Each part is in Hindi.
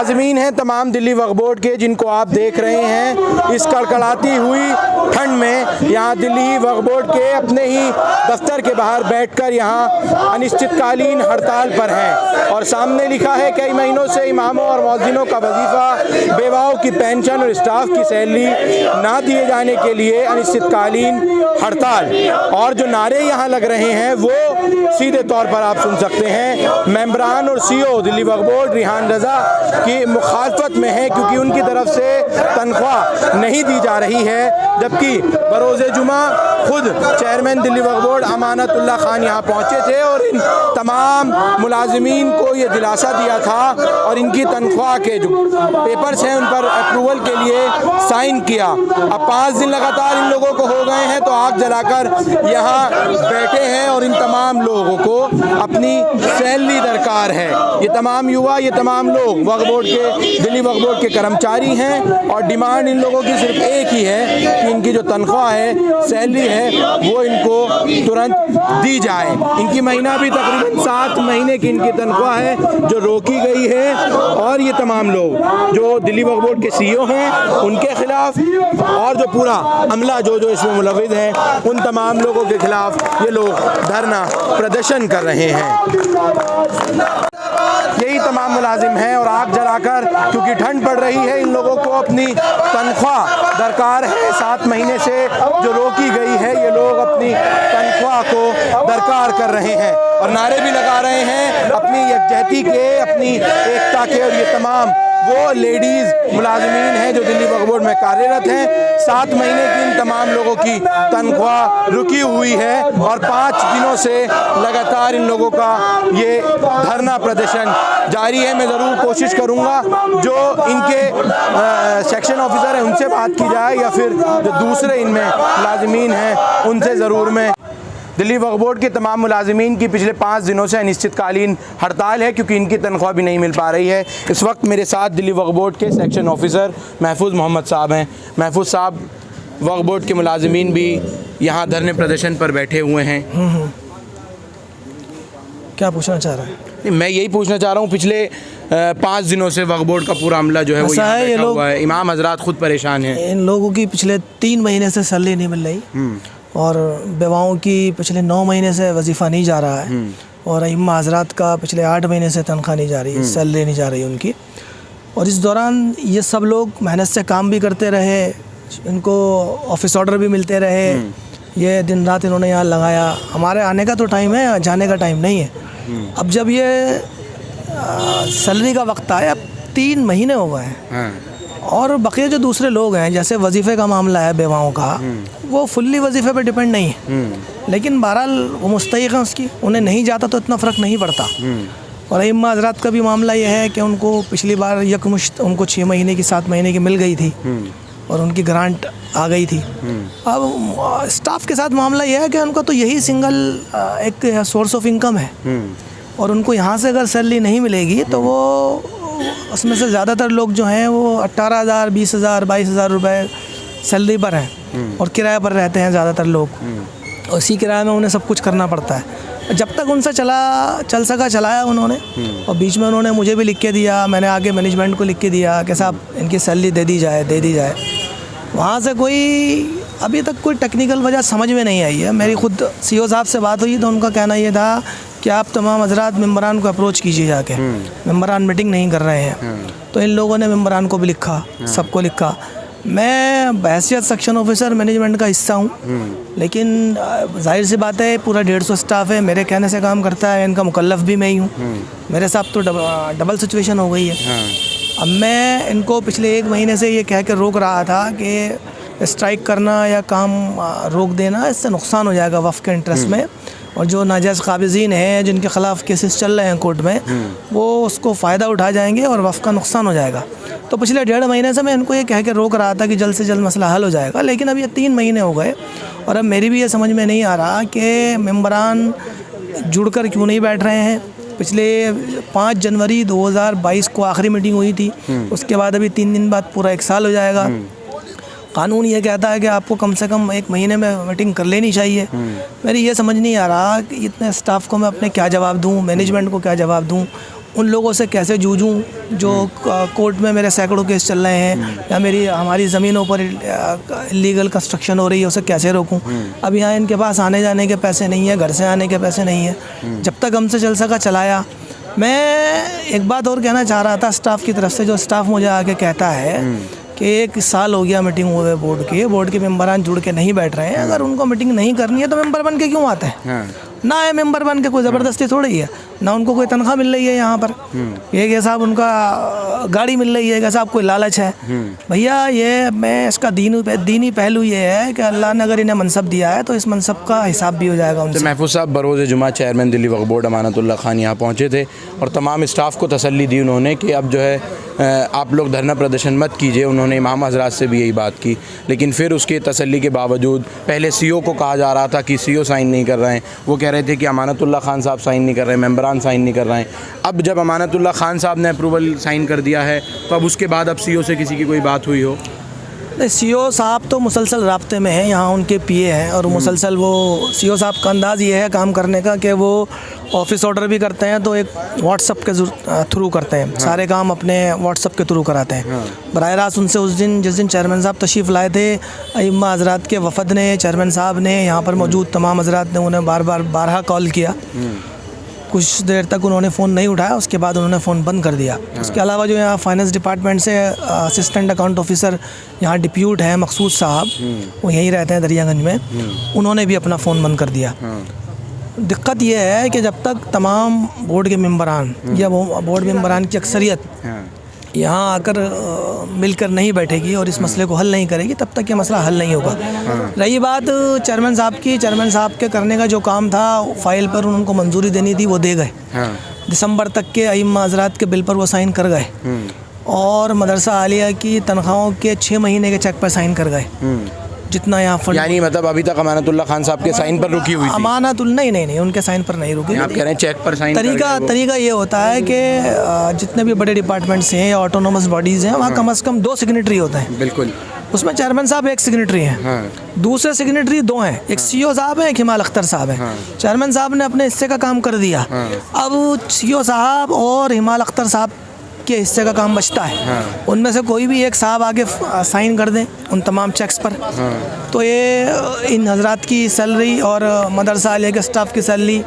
मुलाजमीन हैं तमाम दिल्ली वक्फ बोर्ड के, जिनको आप देख रहे हैं इस कड़कड़ाती हुई ठंड में यहाँ दिल्ली वक्फ बोर्ड के अपने ही दफ्तर के बाहर बैठकर यहाँ अनिश्चितकालीन हड़ताल पर हैं। और सामने लिखा है कई महीनों से इमामों और मौज़िनों का वजीफ़ा, बेवाओं की पेंशन और स्टाफ की सैलरी ना दिए जाने के लिए अनिश्चितकालीन हड़ताल। और जो नारे यहाँ लग रहे हैं वो सीधे तौर पर आप सुन सकते हैं मेंबरान और CEO दिल्ली वक्फ बोर्ड रिहान रज़ा की मुखालफत में है, क्योंकि उनकी तरफ से तनख्वाह नहीं दी जा रही है। जबकि बरोज़े जुमा खुद चेयरमैन दिल्ली वक्फ बोर्ड अमानतुल्लाह खान यहाँ पहुँचे थे और इन तमाम मुलाजमीन को ये दिलासा दिया था और इनकी तनख्वाह के जो पेपर्स हैं उन पर अप्रूवल के लिए साइन किया। अब 5 दिन लगातार इन लोगों को हो गए हैं तो आग जलाकर यहाँ बैठे हैं और इन तमाम लोगों को अपनी सैलरी दरकार है। ये तमाम युवा, ये तमाम लोग वक्फ बोर्ड के, दिल्ली वक्फ बोर्ड के कर्मचारी हैं और डिमांड इन लोगों की सिर्फ एक ही है कि इनकी जो तनख्वाह है, सैलरी है, वो इनको तुरंत दी जाए। इनकी महीना भी तकरीबन 7 महीने की इनकी तनख्वाह है जो रोकी गई है। और ये तमाम लोग जो दिल्ली वक्फ बोर्ड के CEO हैं उनके खिलाफ और जो पूरा अमला जो इसमें मुलविज़ है उन तमाम लोगों के खिलाफ ये लोग धरना प्रदर्शन कर रहे हैं। यही तमाम मुलाजिम हैं और आग जलाकर, क्योंकि ठंड पड़ रही है, इन लोगों को अपनी तनख्वाह दरकार है। 7 महीने से जो रोकी गई है, ये लोग अपनी तनख्वाह को दरकार कर रहे हैं और नारे भी लगा रहे हैं अपनी यकजहती के, अपनी एकता के। और ये तमाम वो लेडीज़ मुलाजमीन हैं जो दिल्ली वक्फ बोर्ड में कार्यरत हैं। 7 महीने की इन तमाम लोगों की तनख्वाह रुकी हुई है और 5 दिनों से लगातार इन लोगों का ये धरना प्रदर्शन जारी है। मैं ज़रूर कोशिश करूँगा जो इनके सेक्शन ऑफिसर हैं उनसे बात की जाए या फिर जो दूसरे इनमें मुलाजमीन हैं उनसे ज़रूर मैं। दिल्ली वक्फ बोर्ड के तमाम मुलाजमीन की पिछले 5 दिनों से अनिश्चितकालीन हड़ताल है क्योंकि इनकी तनख्वाह भी नहीं मिल पा रही है। इस वक्त मेरे साथ दिल्ली वक्फ बोर्ड के सेक्शन ऑफिसर महफूज मोहम्मद साहब हैं। महफूज साहब, वक्फ बोर्ड के मुलाजमीन भी यहाँ धरने प्रदर्शन पर बैठे हुए हैं। क्या पूछना चाह रहे हैं? मैं यही पूछना चाह रहा हूँ, पिछले 5 दिनों से वक्फ बोर्ड का पूरा अमला जो है वो यहाँ बैठा हुआ है। इमाम हजरात खुद परेशान हैं। इन लोगों की पिछले 3 महीने से सैलरी नहीं मिल रही और बेवाओं की पिछले 9 महीने से वजीफ़ा नहीं जा रहा है और इमाम हजरात का पिछले 8 महीने से तनख्वाह नहीं जा रही, सैलरी नहीं जा रही उनकी। और इस दौरान ये सब लोग मेहनत से काम भी करते रहे, इनको ऑफिस ऑर्डर भी मिलते रहे, ये दिन रात इन्होंने यहाँ लगाया। हमारे आने का तो टाइम है, जाने का टाइम नहीं है। अब जब ये सैलरी का वक्त आया, अब 3 महीने हो गए हैं और बकिया जो दूसरे लोग हैं, जैसे वजीफ़े का मामला है बेवाओं का, वो फुल्ली वजीफ़े पे डिपेंड नहीं है, लेकिन बहरहाल वो मुस्तहिक़ हैं उसकी, उन्हें नहीं जाता तो इतना फ़र्क नहीं पड़ता। और इमाम हज़रात का भी मामला ये है कि उनको पिछली बार यकमुश्त उनको 6 महीने की 7 महीने की मिल गई थी और उनकी ग्रांट आ गई थी। अब स्टाफ के साथ मामला यह है कि उनका तो यही सिंगल एक सोर्स ऑफ इनकम है और उनको यहाँ से अगर सैलरी नहीं मिलेगी तो वो उसमें से ज़्यादातर लोग जो हैं वो 18,000, 20,000, 22,000 रुपये सैलरी पर हैं और किराए पर रहते हैं ज़्यादातर लोग। और इसी किराए में उन्हें सब कुछ करना पड़ता है। जब तक उनसे चल सका चलाया उन्होंने, और बीच में उन्होंने मुझे भी लिख के दिया, मैंने आगे मैनेजमेंट को लिख के दिया कि साहब इनकी सैलरी दे दी जाए। वहाँ से कोई अभी तक कोई टेक्निकल वजह समझ में नहीं आई है। मेरी खुद CEO साहब से बात हुई तो उनका कहना ये था कि आप तमाम हजरात मेंबरान को अप्रोच कीजिए जाके, मेंबरान मीटिंग नहीं कर रहे हैं। तो इन लोगों ने मेंबरान को भी लिखा, सबको लिखा। मैं बहैसियत सेक्शन ऑफिसर मैनेजमेंट का हिस्सा हूँ, लेकिन जाहिर सी बात है पूरा 150 स्टाफ है, मेरे कहने से काम करता है, इनका मुकल्लफ भी मैं ही हूँ। मेरे साथ तो डबल सिचुएशन हो गई है। अब मैं इनको पिछले 1 महीने से ये कह कर रोक रहा था कि स्ट्राइक करना या काम रोक देना, इससे नुकसान हो जाएगा वफ़ के इंटरेस्ट में, और जो नाजायज़ काबिज़ीन हैं जिनके ख़िलाफ़ केसेस चल रहे हैं कोर्ट में, वो उसको फ़ायदा उठा जाएंगे और वफ़ का नुकसान हो जाएगा। तो पिछले 1.5 महीने से मैं इनको ये कह के रोक रहा था कि जल्द से जल्द मसला हल हो जाएगा, लेकिन अब ये 3 महीने हो गए और अब मेरी भी ये समझ में नहीं आ रहा कि मेंबरान जुड़कर क्यों नहीं बैठ रहे हैं। पिछले 5 जनवरी 2022 को आखिरी मीटिंग हुई थी, उसके बाद अभी 3 दिन बाद पूरा 1 साल हो जाएगा। कानून ये कहता है कि आपको कम से कम 1 महीने में मीटिंग कर लेनी चाहिए। मेरी ये समझ नहीं आ रहा कि इतने स्टाफ को मैं अपने क्या जवाब दूं, मैनेजमेंट को क्या जवाब दूं, उन लोगों से कैसे जूझूं जो कोर्ट में मेरे सैकड़ों केस चल रहे हैं, या हमारी ज़मीनों पर इलीगल कंस्ट्रक्शन हो रही है, उसे कैसे रोकूं। अब यहाँ इनके पास आने जाने के पैसे नहीं है, घर से आने के पैसे नहीं है। जब तक हमसे चल सका चलाया। मैं एक बात और कहना चाह रहा था स्टाफ की तरफ से, जो स्टाफ मुझे आके कहता है कि 1 साल हो गया मीटिंग हुए बोर्ड के मेंबरान जुड़ के नहीं बैठ रहे हैं। अगर उनको मीटिंग नहीं करनी है तो मेंबर बन के क्यों आते हैं? ना है मेंबर बन के, कोई ज़बरदस्ती थोड़ी है, ना उनको कोई तनख्वाह मिल रही है यहाँ पर। ये कि साहब उनका गाड़ी मिल रही है, कि साहब कोई लालच है। भैया ये मैं इसका दीनी पहलू ये है कि अल्लाह ने अगर इन्हें मनसब दिया है तो इस मनसब का हिसाब भी हो जाएगा उनसे। तो महफूज साहब बरोज़ जुमा चेयरमैन दिल्ली वक्फ बोर्ड अमानतुल्लाह खान यहाँ पहुँचे थे और तमाम स्टाफ को तसल्ली दी उन्होंने कि अब जो है आप लोग धरना प्रदर्शन मत कीजिए। उन्होंने इमाम हज़रात से भी यही बात की, लेकिन फिर उसके तसल्ली के बावजूद पहले सीओ को कहा जा रहा था कि सीओ साइन नहीं कर रहे हैं, वो कह रहे थे कि अमानतुल्लाह खान साहब साइन नहीं कर रहे हैं, मेंबरान साइन नहीं कर रहे हैं। अब जब अमानतुल्लाह खान साहब ने अप्रूवल साइन कर दिया है तो अब उसके बाद अब सीओ से किसी की कोई बात हुई हो? नहीं, सीओ साहब तो मुसलसल राब्ते में हैं, यहाँ उनके पीए हैं और मुसलसल वो सीओ साहब का अंदाज़ ये है काम करने का कि वो ऑफिस ऑर्डर भी करते हैं तो एक व्हाट्सअप के थ्रू करते हैं। सारे काम अपने व्हाट्सअप के थ्रू कराते हैं। बराह रास्त उनसे जिस दिन चेयरमैन साहब तशरीफ़ लाए थे, अइम्मा हज़रात के वफ़द ने, चेयरमैन साहब ने, यहाँ पर मौजूद तमाम हज़रात ने उन्हें बारहा कॉल किया। कुछ देर तक उन्होंने फ़ोन नहीं उठाया, उसके बाद उन्होंने फ़ोन बंद कर दिया। उसके अलावा जो यहाँ फाइनेंस डिपार्टमेंट से असिस्टेंट अकाउंट ऑफिसर यहाँ डिप्यूट है मकसूद साहब, वो यहीं रहते हैं दरियागंज में, उन्होंने भी अपना फ़ोन बंद कर दिया। दिक्कत यह है कि जब तक तमाम बोर्ड के मेंबरान या वो बोर्ड मेंबरान की अक्सरियत यहाँ आकर मिलकर नहीं बैठेगी और इस मसले को हल नहीं करेगी, तब तक ये मसला हल नहीं होगा। रही बात चेयरमैन साहब की, चेयरमैन साहब के करने का जो काम था फाइल पर उनको मंजूरी देनी थी, वो दे गए। दिसंबर तक के अइम्मा हज़रात के बिल पर वो साइन कर गए और मदरसा आलिया की तनख्वाहों के 6 महीने के चेक पर साइन कर गए। जितना यहाँ फंड, यानी मतलब अभी तक अमानतुल्लाह खान साहब के साइन पर रुकी हुई थी। नहीं, उनके साइन पर नहीं रुकी। आप कह रहे हैं चेक पर साइन। तरीका ये होता है कि जितने भी बड़े डिपार्टमेंट्स हैं या ऑटोनोमस बॉडीज़ हैं, वहाँ कम से कम 2 सिग्नेटरी होते हैं। बिल्कुल। उसमें चेयरमैन साहब 1 सिग्नेटरी हैं, दूसरे सिग्नेटरी 2 हैं, एक सीओ साहब है, एक हिमाल अख्तर साहब है। चेयरमैन साहब ने अपने हिस्से का काम कर दिया। अब सीओ साहब और हिमाल अख्तर साहब के हिस्से का काम बचता है। उनमें से कोई भी एक साहब आगे साइन कर दें उन तमाम चेक्स पर, तो ये इन हजरात की सैलरी और मदरसा आलिया के स्टाफ की सैलरी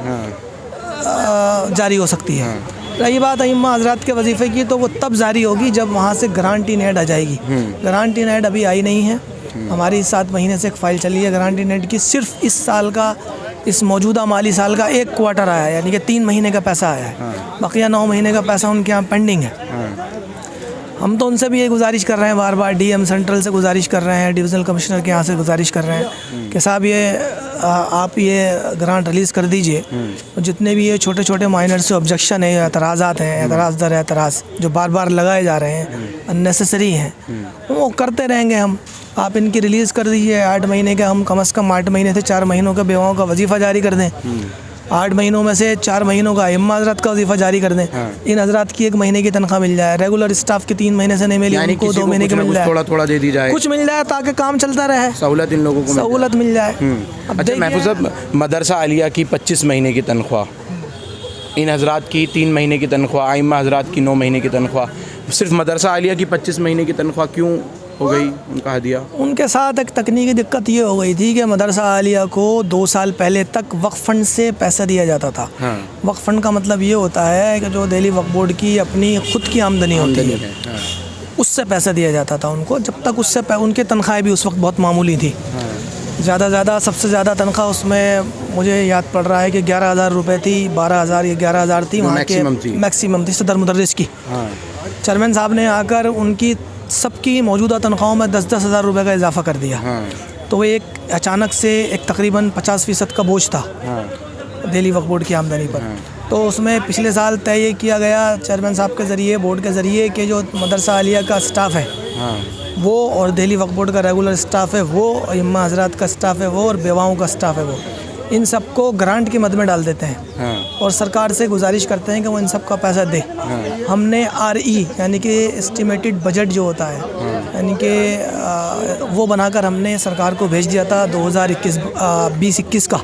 जारी हो सकती है। रही बात अइम्मा हजरात के वजीफ़े की, तो वो तब जारी होगी जब वहाँ से गारंटी नेट आ जाएगी। गारंटी नेट अभी आई नहीं है। हमारी 7 महीने से एक फ़ाइल चली है गारंटी नेट की। सिर्फ इस साल का, इस मौजूदा माली साल का 1 क्वार्टर आया है, यानी कि 3 महीने का पैसा आया है। बकिया 9 महीने का पैसा उनके यहाँ पेंडिंग है। हम तो उनसे भी ये गुजारिश कर रहे हैं, बार बार डीएम सेंट्रल से गुजारिश कर रहे हैं, डिविज़नल कमिश्नर के यहाँ से गुजारिश कर रहे हैं कि साहब ये आप ये ग्रांट रिलीज़ कर दीजिए। जितने भी ये छोटे छोटे माइनर से ऑब्जेक्शन है, एतराज़ात हैं, एतराज़ दर एतराज़ जो बार बार लगाए जा रहे हैं, अननेसेसरी हैं, वो करते रहेंगे हम। आप इनकी रिलीज़ कर दीजिए 8 महीने के। हम कम से कम 8 महीने से 4 महीनों के बेवाओं का वजीफ़ा जारी कर दें। 8 महीनों में से 4 महीनों का अइम्मा हज़रात का वजीफ़ा जारी कर दें। इन हज़रात की 1 महीने की तनख्वाह मिल जाए। रेगुलर स्टाफ की 3 महीने से नहीं मिली, उनको 2 महीने की मिल जाए, थोड़ा दे दी जाए, कुछ मिल जाए ताकि काम चलता रहे, सहूलत इन लोगों को सहूलत मिल जाए। अच्छा महफूज साहब, मदरसा आलिया की 25 महीने की तनख्वाह, इन हज़रात की 3 महीने की तनख्वाह, अइम्मा हज़रात की 9 महीने की तनख्वाह, सिर्फ मदरसा आलिया की 25 महीने की तनख्वाह क्यों हो गई? उनका हदिया उनके साथ एक तकनीकी दिक्कत ये हो गई थी कि मदरसा आलिया को 2 साल पहले तक वक्फ फ़ंड से पैसा दिया जाता था। वक्फ फ़ंड का मतलब ये होता है कि जो दिल्ली वक्फ बोर्ड की अपनी ख़ुद की आमदनी होती है, उससे पैसा दिया जाता था उनको। जब तक उससे उनकी तनख्वाहें भी उस वक्त बहुत मामूली थी। ज़्यादा सबसे ज़्यादा तनख्वाह उसमें मुझे याद पड़ रहा है कि 11,000 रुपये थी, 12,000 या 11,000 थी, वहाँ के मैक्सिमम थी सदर मुदर्रिस की। चेयरमैन साहब ने आकर उनकी सबकी मौजूदा तनख्वाहों में 10-10 हज़ार रुपये का इजाफ़ा कर दिया। तो वो एक अचानक से एक तकरीबन 50% का बोझ था दिल्ली वक्फ बोर्ड की आमदनी पर। तो उसमें पिछले साल तय ये किया गया चेयरमैन साहब के ज़रिए, बोर्ड के ज़रिए, कि जो मदरसा आलिया का स्टाफ़ है वो और दिल्ली वक्फ बोर्ड का रेगुलर स्टाफ़ है वो, अइम्मा हज़रात का स्टाफ़ है वो, और बेवाओं का स्टाफ़ है वो, इन सबको ग्रांट की मद में डाल देते हैं और सरकार से गुजारिश करते हैं कि वो इन सब का पैसा दे। हमने RE यानी कि एस्टिमेटेड बजट जो होता है, यानी कि वो बनाकर हमने सरकार को भेज दिया था 2021-21 का।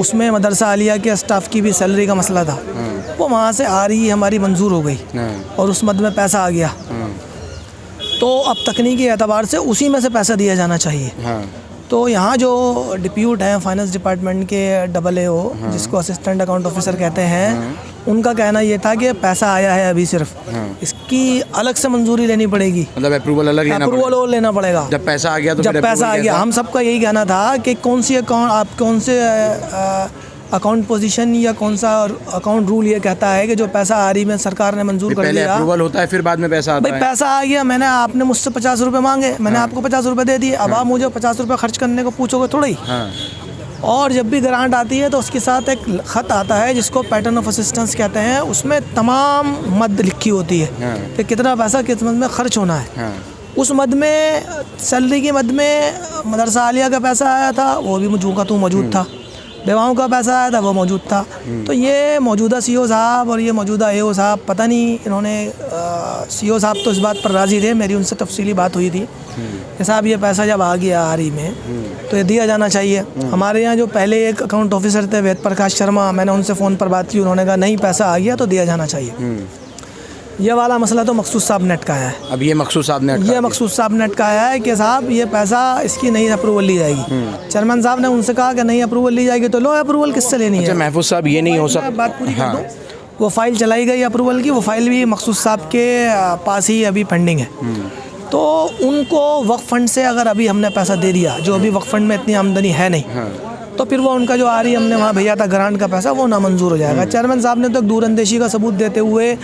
उसमें मदरसा आलिया के स्टाफ की भी सैलरी का मसला था, वो वहाँ से आ रही हमारी मंजूर हो गई और उस मद में पैसा आ गया। तो अब तकनीकी एतबार से उसी में से पैसा दिया जाना चाहिए। तो यहाँ जो डिप्यूट हैं फाइनेंस डिपार्टमेंट के AAO, जिसको असिस्टेंट अकाउंट ऑफिसर कहते हैं, उनका कहना ये था कि पैसा आया है अभी सिर्फ, इसकी अलग से मंजूरी लेनी पड़ेगी, मतलब अप्रूवल अलग लेना पड़ेगा। जब पैसा आ गया तो जब पैसा आ गया, हम सबका यही कहना था कि कौन सी अकाउंट, आप कौन से अकाउंट पोजीशन या कौन सा अकाउंट रूल ये कहता है कि जो पैसा आ रही में सरकार ने मंजूर कर दिया, अप्रूवल होता है फिर बाद में पैसा आता है। भाई पैसा आ गया, मैंने आपने मुझसे 50 रुपये मांगे, मैंने आपको 50 रुपये दे दिए, अब आप मुझे 50 रुपये खर्च करने को पूछोगे थोड़ा ही। और जब भी ग्रांट आती है तो उसके साथ एक ख़त आता है जिसको पैटर्न ऑफ असिस्टेंस कहते हैं, उसमें तमाम मद लिखी होती है कि कितना पैसा किस मद में खर्च होना है। उस मद में, सैलरी की मद में मदरसा आलिया का पैसा आया था, वो भी मौजूद था, बेवाओं का पैसा आया था, वो मौजूद था। तो ये मौजूदा CO साहब और ये मौजूदा AO साहब, पता नहीं इन्होंने, CO साहब तो इस बात पर राज़ी थे, मेरी उनसे तफसीली बात हुई थी कि साहब ये पैसा जब आ गया आरी में तो ये दिया जाना चाहिए। हमारे यहाँ जो पहले एक अकाउंट ऑफिसर थे वेद प्रकाश शर्मा, मैंने उनसे फ़ोन पर बात की, उन्होंने कहा नहीं पैसा आ गया तो दिया जाना चाहिए। ये वाला मसला तो मकसूद साहब ने अटकाया है। अब ये मकसूद साहब ने अटकाया है कि साहब ये पैसा, इसकी नहीं अप्रूवल ली जाएगी। चेयरमैन साहब ने उनसे कहा कि नहीं अप्रूवल ली जाएगी, तो लो अप्रूवल किससे लेनी है? महफूज साहब ये नहीं हो सकता, बात पूरी कर दूं। वो फाइल चलाई गई अप्रूवल की, वो फाइल भी मकसूद साहब के पास ही अभी पेंडिंग है। तो उनको वक्फ फंड से अगर अभी हमने पैसा दे दिया, जो अभी वक्फ फंड में इतनी आमदनी है नहीं, तो फिर वो उनका जो आ रही हमने वहाँ भेजा था ग्रांट का पैसा, वो नामंजूर हो जाएगा। चेयरमैन साहब ने तो एक दूरअंदेशी का सबूत देते हुए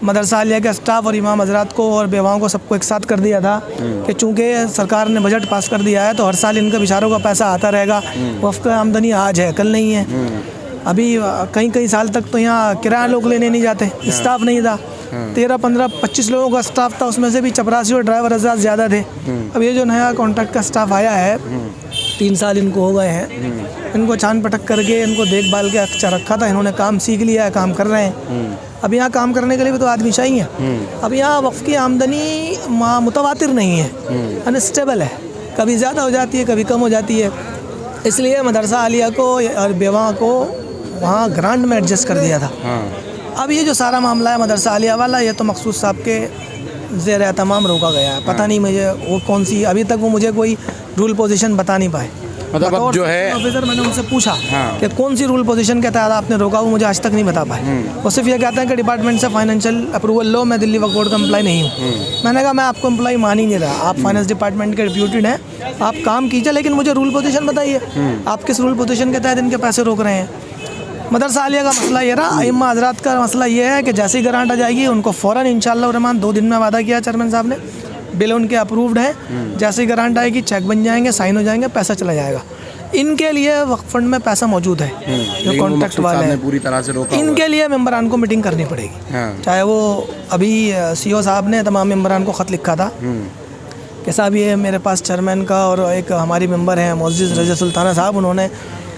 मदरसा आलिया के स्टाफ और इमाम हजरात को और बेवाओं को सबको एक साथ कर दिया था कि चूँकि सरकार ने बजट पास कर दिया है तो हर साल इनका बेचारों का पैसा आता रहेगा। वफ़ का आमदनी आज है, कल नहीं है। अभी कई साल तक तो यहाँ किराया लोग लेने नहीं जाते, स्टाफ नहीं था, 13, 15, 25 लोगों का स्टाफ था, उसमें से भी चपरासी और ड्राइवर हज़रात ज़्यादा थे। अब ये जो नया कॉन्ट्रैक्ट का स्टाफ आया है, 3 साल इनको हो गए हैं, इनको छान पटक करके इनको देखभाल के अच्छा रखा था, इन्होंने काम सीख लिया है, काम कर रहे हैं। अब यहाँ काम करने के लिए भी तो आदमी चाहिए। अब यहाँ वक्फ की आमदनी मुतवातिर नहीं है, अनस्टेबल है, कभी ज़्यादा हो जाती है, कभी कम हो जाती है। इसलिए मदरसा आलिया को और बेवा को वहाँ ग्रांट में एडजस्ट कर दिया था। अब ये जो सारा मामला है मदरसा आलिया वाला, ये तो मकसूद साहब के ज़ेर तमाम रोका गया है। पता नहीं मुझे वो कौन सी, अभी तक वो मुझे कोई रूल पोजीशन बता नहीं पाए। मतलब अब जो है ऑफिसर, मैंने उनसे पूछा कि कौन सी रूल पोजीशन के तहत आपने रोका, वो मुझे आज तक नहीं बता पाए। वो सिर्फ ये कहते हैं कि डिपार्टमेंट से फाइनेंशियल अप्रूवल लो, मैं दिल्ली वक्फ बोर्ड का एम्प्लॉय नहीं हूँ। मैंने कहा मैं आपको एम्प्लॉय मान ही नहीं रहा, आप फाइनेंस डिपार्टमेंट के डिप्यूटेड हैं, आप काम कीजिए, लेकिन मुझे रूल पोजीशन बताइए, आप किस रूल पोजीशन के तहत इनके पैसे रोक रहे हैं। मदरसा आलिया का मसला ये रहा। अइम्मा हज़रात का मसला ये है कि जैसे ही ग्रांट आ जाएगी उनको फ़ौरन इंशाअल्लाह रहमान 2 दिन में वादा किया चेयरमैन साहब ने, बिल उनके अप्रूव्ड है, जैसे ही ग्रांट आएगी चेक बन जाएंगे, साइन हो जाएंगे, पैसा चला जाएगा। इनके लिए वक्फ फंड में पैसा मौजूद है, जो कॉन्ट्रैक्ट वाले हैं पूरी तरह से रोका। इनके लिए मेंबरान को मीटिंग करनी पड़ेगी। चाहे वो अभी CO साहब ने तमाम मेंबरान को ख़त लिखा था कि साहब ये मेरे पास चेयरमैन का और एक हमारी मेंबर हैं मोअज़्ज़िज़ रज़ा सुल्ताना साहब, उन्होंने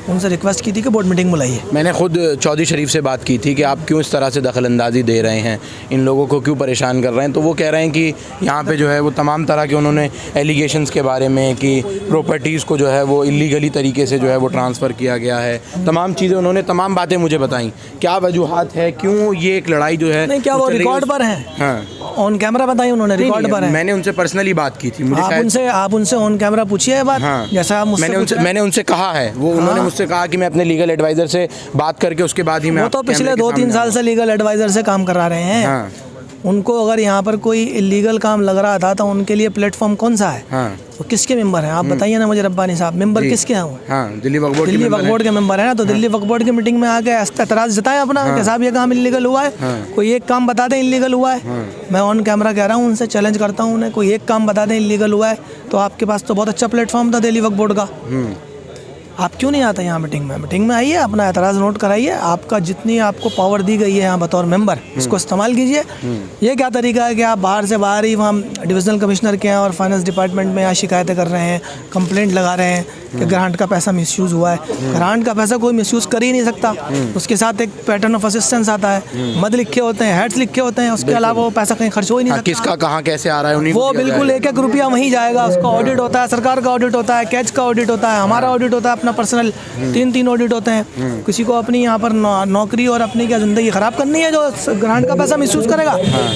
उनसे रिक्वेस्ट की थी कि बोर्ड मीटिंग बुलाइए। मैंने खुद चौधरी शरीफ से बात की थी कि आप क्यों इस तरह से दखल अंदाज़ी दे रहे हैं, इन लोगों को क्यों परेशान कर रहे हैं, तो वो कह रहे हैं कि यहाँ पे जो है वो तमाम तरह के उन्होंने एलिगेशंस के बारे में कि प्रॉपर्टीज़ को जो है वो इलीगली तरीके से जो है वो ट्रांसफ़र किया गया है, तमाम चीज़ें उन्होंने तमाम बातें मुझे बताई। क्या वजूहात है, क्यों ये एक लड़ाई जो है नहीं, क्या वो रिकॉर्ड पर है? हाँ, ऑन कैमरा बताई उन्होंने, रिकॉर्ड पर है। मैंने उनसे पर्सनली बात की थी, मुझे आप उनसे ऑन कैमरा पूछिए बात। हाँ, जैसा आप मैंने उनसे कहा है, वो उन्होंने मुझसे कहा कि मैं अपने लीगल एडवाइज़र से बात करके उसके बाद ही मैं, वो तो पिछले 2-3 साल से लीगल एडवाइज़र से काम करा रहे हैं। हाँ। उनको अगर यहाँ पर कोई इलीगल काम लग रहा था तो उनके लिए प्लेटफॉर्म कौन सा है? हाँ। वो किसके मेंबर हैं आप बताइए ना मुझे रब्बानी साहब, मेंबर किसके हैं वो? हाँ, दिल्ली वक्फ बोर्ड के मेंबर है ना, तो दिल्ली वक्फ बोर्ड की मीटिंग में आके एतराज़ जताएं अपना कि साहब ये काम इलीगल हुआ है। कोई एक काम बता दें इलीगल हुआ है। मैं ऑन कैमरा कह रहा हूँ, उनसे चैलेंज करता हूँ उन्हें, कोई एक काम बता दें इलीगल हुआ है। तो आपके पास तो बहुत अच्छा प्लेटफॉर्म था दिल्ली वक्फ बोर्ड का, आप क्यों नहीं आते यहाँ मीटिंग में? मीटिंग में आइए, अपना एतराज़ नोट कराइए, आपका जितनी आपको पावर दी गई है यहाँ बतौर मेंबर, उसको इस्तेमाल कीजिए। ये क्या तरीका है कि आप बाहर से बाहर ही वहाँ डिविजनल कमिश्नर के यहाँ और फाइनेंस डिपार्टमेंट में यहाँ शिकायतें कर रहे हैं, कंप्लेंट लगा रहे हैं कि ग्रांट का पैसा मिसयूज़ हुआ है। ग्रांट का पैसा कोई मिसयूज़ कर ही नहीं सकता, उसके साथ एक पैटर्न ऑफ असिस्टेंस आता है, मद लिखे होते हैं, हेड्स लिखे होते हैं, उसके अलावा वो पैसा कहीं खर्च हो ही नहीं सकता। किसका कहाँ कैसे आ रहा है वो बिल्कुल 1-1 रुपया वहीं जाएगा। उसका ऑडिट होता है, सरकार का ऑडिट होता है, कैच का ऑडिट होता है, हमारा ऑडिट होता है, अपना अपना पर्सनल 3 ऑडिट होते हैं। किसी को अपनी यहाँ पर नौकरी और अपनी क्या ज़िंदगी ख़राब करनी है जो ग्रांट का पैसा मिसयूज़ करेगा।